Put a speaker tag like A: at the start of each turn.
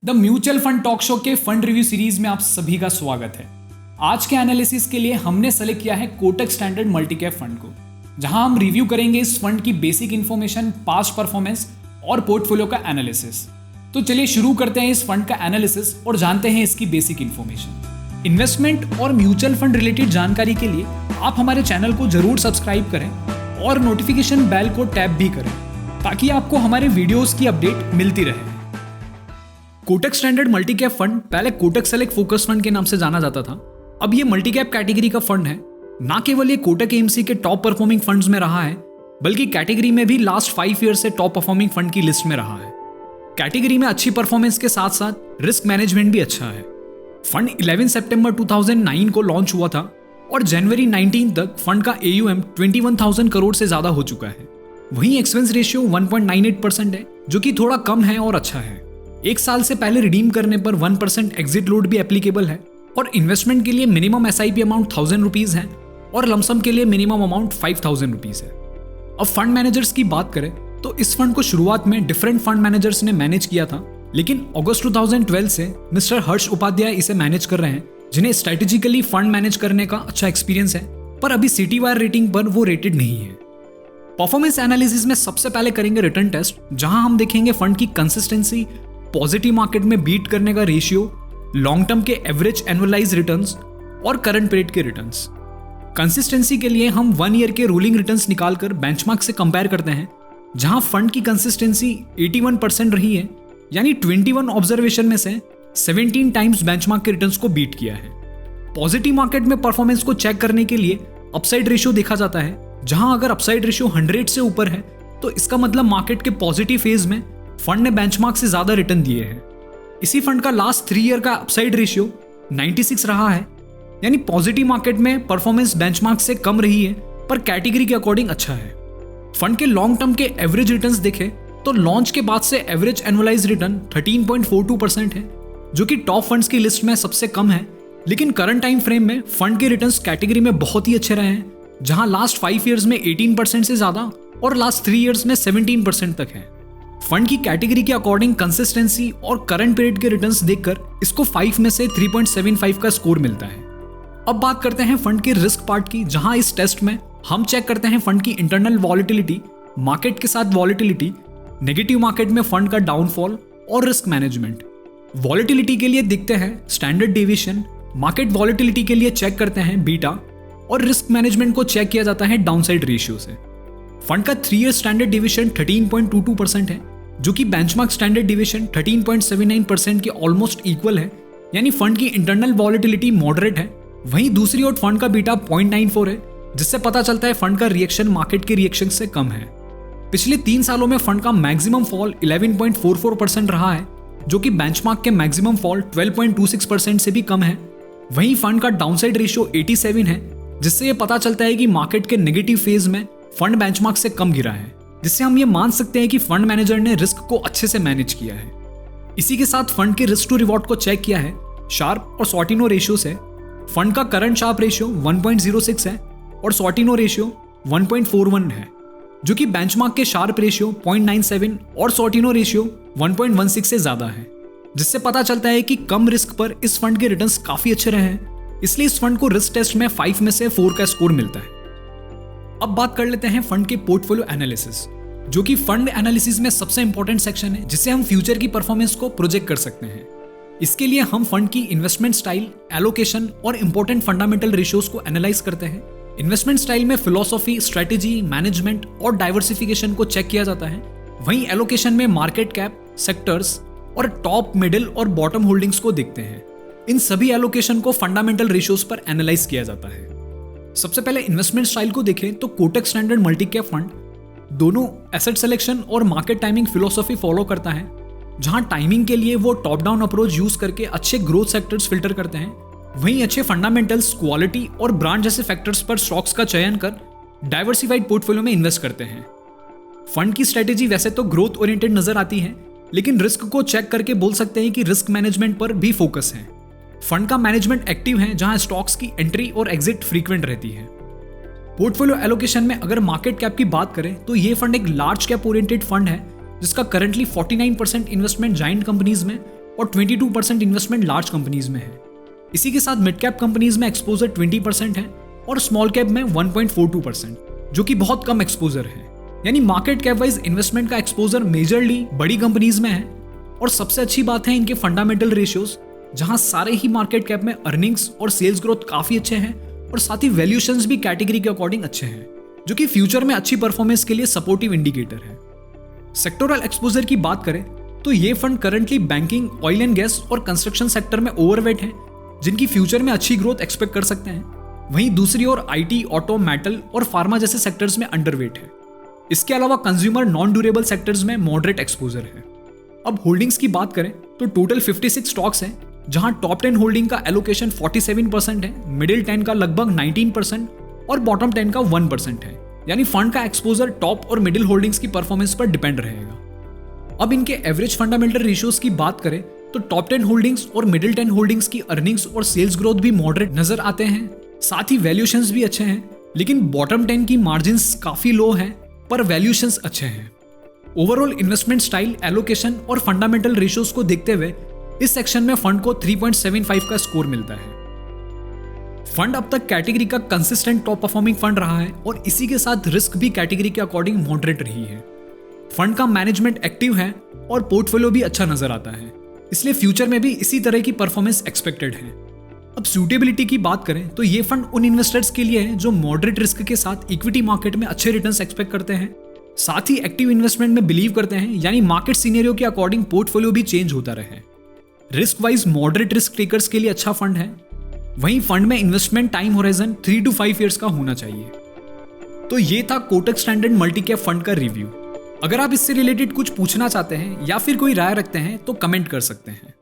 A: The mutual fund talk show के fund review series में आप सभी का स्वागत है। आज के एनालिसिस के लिए हमने सेलेक्ट किया है Kotak standard multi cap fund को, जहां हम रिव्यू करेंगे इस फंड की बेसिक इंफॉर्मेशन, पास्ट परफॉर्मेंस और पोर्टफोलियो का एनालिसिस। तो चलिए शुरू करते हैं इस फंड का एनालिसिस और जानते हैं इसकी बेसिक इंफॉर्मेशन। इन्वेस्टमेंट और म्यूचुअल फंड रिलेटेड जानकारी के लिए आप हमारे चैनल को जरूर सब्सक्राइब करें और नोटिफिकेशन बेल को टैप भी करें ताकि आपको हमारे वीडियोस की अपडेट मिलती रहे। Kotak standard multi cap fund पहले कोटक सेलेक्ट फोकस फंड के नाम से जाना जाता था। अब ये मल्टी कैप कैटेगरी का फंड है। ना केवल ये कोटक एएमसी के टॉप परफॉर्मिंग फंड्स में रहा है, बल्कि कैटेगरी में भी लास्ट 5 ईयर से टॉप परफॉर्मिंग फंड की लिस्ट में रहा है। कैटेगरी में अच्छी परफॉर्मेंस के साथ साथ रिस्क मैनेजमेंट भी अच्छा है। फंड 11 सितंबर 2009 को लॉन्च हुआ था और जनवरी 19 तक फंड का AUM 21,000 करोड़ से ज्यादा हो चुका है। वहीं एक्सपेंस रेशियो 1.98% है, जो कि थोड़ा कम है और अच्छा है। एक साल से पहले रिडीम करने पर 1% एग्जिट लोड भी एप्लीकेबल है और इन्वेस्टमेंट के लिए मिनिमम SIP अमाउंट 1000 रुपीज है और लमसम के लिए मिनिमम अमाउंट 5000 रुपीज है। अब फंड मैनेजर्स की बात करें तो इस फंड को शुरुआत में डिफरेंट फंड मैनेजर्स ने मैनेज किया था, लेकिन अगस्त 2012 से मिस्टर हर्ष उपाध्याय इसे मैनेज कर रहे हैं, जिन्हें स्ट्रेटेजिकली फंड मैनेज करने का अच्छा एक्सपीरियंस है, पर अभी CTWire रेटिंग पर वो रेटेड नहीं है। परफॉर्मेंस एनालिसिस में सबसे पहले करेंगे रिटर्न टेस्ट, जहां हम देखेंगे फंड की कंसिस्टेंसी, पॉजिटिव मार्केट में बीट करने का रेशियो, लॉन्ग टर्म के एवरेज एनुअलाइज रिटर्न्स और करंट पीरियड के रिटर्न्स। कंसिस्टेंसी के लिए हम 1 ईयर के रोलिंग रिटर्न्स निकालकर बेंचमार्क से कंपेयर करते हैं, जहां फंड की कंसिस्टेंसी 81% रही है, यानी 21 ऑब्जर्वेशन में से 17 टाइम्स बेंचमार्क के रिटर्न्स को बीट किया है। पॉजिटिव मार्केट में परफॉर्मेंस को चेक करने के लिए अपसाइड रेशियो देखा जाता है, जहां अगर अपसाइड रेशियो 100 से ऊपर है तो इसका मतलब मार्केट के पॉजिटिव फेज में फंड ने बेंचमार्क से ज्यादा रिटर्न दिए हैं। इसी फंड का लास्ट 3 ईयर का अपसाइड रेशियो 96 रहा है, यानी पॉजिटिव मार्केट में परफॉर्मेंस बेंचमार्क से कम रही है, पर कैटेगरी के अकॉर्डिंग अच्छा है। फंड के लॉन्ग टर्म के एवरेज रिटर्न्स देखें तो लॉन्च के बाद से एवरेज एनुअलाइज रिटर्न 13.42% है, जो कि टॉप फंड्स की लिस्ट में सबसे कम है। लेकिन करंट टाइम फ्रेम में फंड के रिटर्न्स कैटेगरी में बहुत ही अच्छे रहे हैं, जहां लास्ट 5 ईयर्स में 18% से ज्यादा और लास्ट 3 ईयर्स में 17% तक है। फंड की कैटेगरी के अकॉर्डिंग कंसिस्टेंसी और करंट पीरियड के रिटर्न्स देखकर इसको 5 में से 3.75 का स्कोर मिलता है। अब बात करते हैं फंड के रिस्क पार्ट की, जहां इस टेस्ट में हम चेक करते हैं फंड की इंटरनल वॉलेटिलिटी, मार्केट के साथ वॉलेटिलिटी, नेगेटिव मार्केट में फंड का डाउनफॉल और रिस्क मैनेजमेंट। वॉलेटिलिटी के लिए देखते हैं स्टैंडर्ड डेविएशन, मार्केट वॉलेटिलिटी के लिए चेक करते हैं बीटा और रिस्क मैनेजमेंट को चेक किया जाता है डाउनसाइड रेशियो से। फंड का 3 ईयर स्टैंडर्ड डेविएशन 13.22% है, जो कि बेंचमार्क स्टैंडर्ड डेविएशन 13.79% के ऑलमोस्ट इक्वल है, यानी फंड की इंटरनल वॉलेटिलिटी मॉडरेट है। वहीं दूसरी ओर फंड का बीटा 0.94 है, जिससे पता चलता है फंड का रिएक्शन मार्केट के रिएक्शन से कम है। पिछले 3 सालों में फंड का मैक्सिमम फॉल 11.44% रहा है, जो कि बेंचमार्क के मैक्सिमम फॉल 12.26% से भी कम है। वहीं फंड का डाउनसाइड रेशियो 87 है, जिससे यह पता चलता है कि मार्केट के नेगेटिव फेज में फंड बेंचमार्क से कम गिरा है, जिससे हम ये मान सकते हैं कि फंड मैनेजर ने रिस्क को अच्छे से मैनेज किया है। इसी के साथ फंड के रिस्क टू रिवॉर्ड को चेक किया है शार्प और सॉर्टिनो रेशियो से। फंड का करंट शार्प रेशियो 1.06 है और सॉर्टिनो रेशियो 1.41 है, जो कि बेंचमार्क के शार्प रेशियो 0.97 और सॉर्टिनो रेशियो 1.16 से ज्यादा है, जिससे पता चलता है कि कम रिस्क पर इस फंड के रिटर्न्स काफी अच्छे रहे हैं। इसलिए इस फंड को रिस्क टेस्ट में 5 में से 4 का स्कोर मिलता है। अब बात कर लेते हैं फंड के पोर्टफोलियो एनालिसिस, जो कि फंड एनालिसिस में सबसे इंपॉर्टेंट सेक्शन है, जिससे हम फ्यूचर की परफॉर्मेंस को प्रोजेक्ट कर सकते हैं। इसके लिए हम फंड की इन्वेस्टमेंट स्टाइल, एलोकेशन और इंपॉर्टेंट फंडामेंटल रेशियोज को एनालाइज करते हैं। इन्वेस्टमेंट स्टाइल में फिलॉसफी, स्ट्रेटेजी, मैनेजमेंट और डाइवर्सिफिकेशन को चेक किया जाता है। वहीं एलोकेशन में मार्केट कैप, सेक्टर्स और टॉप, मिडिल और बॉटम होल्डिंग्स को देखते हैं। इन सभी एलोकेशन को फंडामेंटल रेशियोज पर एनालाइज किया जाता है। सबसे पहले इन्वेस्टमेंट स्टाइल को देखें तो Kotak standard multi cap fund दोनों एसेट सिलेक्शन और मार्केट टाइमिंग फिलोसफी फॉलो करता है, जहां टाइमिंग के लिए वो टॉप डाउन अप्रोच यूज करके अच्छे ग्रोथ सेक्टर्स फिल्टर करते हैं। वहीं अच्छे फंडामेंटल्स, क्वालिटी और ब्रांड जैसे फैक्टर्स पर स्टॉक्स का चयन कर डाइवर्सिफाइड पोर्टफोलियो में इन्वेस्ट करते हैं। फंड की स्ट्रेटेजी वैसे तो ग्रोथ ओरिएंटेड नजर आती है, लेकिन रिस्क को चेक करके बोल सकते हैं कि रिस्क मैनेजमेंट पर भी फोकस है। फंड का मैनेजमेंट एक्टिव है, जहां स्टॉक्स की एंट्री और एग्जिट फ्रीक्वेंट रहती है। पोर्टफोलियो एलोकेशन में अगर मार्केट कैप की बात करें तो ये फंड एक लार्ज कैप ओरिएंटेड फंड है, जिसका करंटली 49% इन्वेस्टमेंट जायंट कंपनीज में और 22% इन्वेस्टमेंट लार्ज कंपनीज में है। इसी के साथ मिड कैप कंपनीज में एक्सपोजर 20% है और स्मॉल कैप में 1.42%, जो कि बहुत कम एक्सपोजर है। यानी मार्केट कैप वाइज इन्वेस्टमेंट का एक्सपोजर मेजरली बड़ी कंपनीज में है। और सबसे अच्छी बात है इनके फंडामेंटल रेशियोज, जहां सारे ही मार्केट कैप में अर्निंग्स और सेल्स ग्रोथ काफी अच्छे हैं और साथ ही वैल्यूएशंस भी कैटेगरी के अकॉर्डिंग अच्छे हैं, जो कि फ्यूचर में अच्छी परफॉर्मेंस के लिए सपोर्टिव इंडिकेटर है। सेक्टोरल एक्सपोजर की बात करें तो ये fund currently banking, oil and gas और कंस्ट्रक्शन सेक्टर में ओवरवेट है, जिनकी फ्यूचर में अच्छी ग्रोथ एक्सपेक्ट कर सकते हैं। वहीं दूसरी ओर आईटी, ऑटो, मेटल और फार्मा जैसे सेक्टर्स में अंडरवेट है। इसके अलावा कंज्यूमर नॉन ड्यूरेबल सेक्टर्स में मॉडरेट एक्सपोजर है। अब होल्डिंग्स की बात करें तो टोटल 56 स्टॉक्स हैं, जहां टॉप 10 होल्डिंग का एलोकेशन 47% है, मिडिल 10 का लगभग 19% और बॉटम 10 का 1% है। यानी फंड का एक्सपोजर टॉप और मिडिल होल्डिंग्स की परफॉर्मेंस पर डिपेंड रहेगा। अब इनके एवरेज फंडामेंटल रेशियोज की बात करें तो टॉप 10 होल्डिंग्स और मिडिल 10 होल्डिंग्स की अर्निंग्स और सेल्स ग्रोथ भी मॉडरेट नजर आते हैं, साथ ही वैल्यूएशंस भी अच्छे हैं। लेकिन बॉटम 10 की मार्जिन्स काफी लो हैं पर वैल्यूएशंस अच्छे हैं। ओवरऑल इन्वेस्टमेंट स्टाइल, एलोकेशन और फंडामेंटल रेशियोज को देखते हुए इस सेक्शन में फंड को 3.75 का स्कोर मिलता है। फंड अब तक कैटेगरी का कंसिस्टेंट टॉप परफॉर्मिंग फंड रहा है और इसी के साथ रिस्क भी कैटेगरी के अकॉर्डिंग मॉडरेट रही है। फंड का मैनेजमेंट एक्टिव है और पोर्टफोलियो भी अच्छा नजर आता है, इसलिए फ्यूचर में भी इसी तरह की परफॉर्मेंस एक्सपेक्टेड है। अब सूटेबिलिटी की बात करें तो ये फंड उन इन्वेस्टर्स के लिए है जो मॉडरेट रिस्क के साथ इक्विटी मार्केट में अच्छे रिटर्न्स एक्सपेक्ट करते हैं, साथ ही एक्टिव इन्वेस्टमेंट में बिलीव करते हैं, यानी मार्केट सिनेरियो के अकॉर्डिंग पोर्टफोलियो भी चेंज होता रहे। Risk wise moderate risk takers के लिए अच्छा फंड है। वहीं फंड में investment time horizon 3 to 5 years का होना चाहिए। तो ये था Kotak standard multi cap fund का रिव्यू। अगर आप इससे रिलेटेड कुछ पूछना चाहते हैं या फिर कोई राय रखते हैं तो कमेंट कर सकते हैं।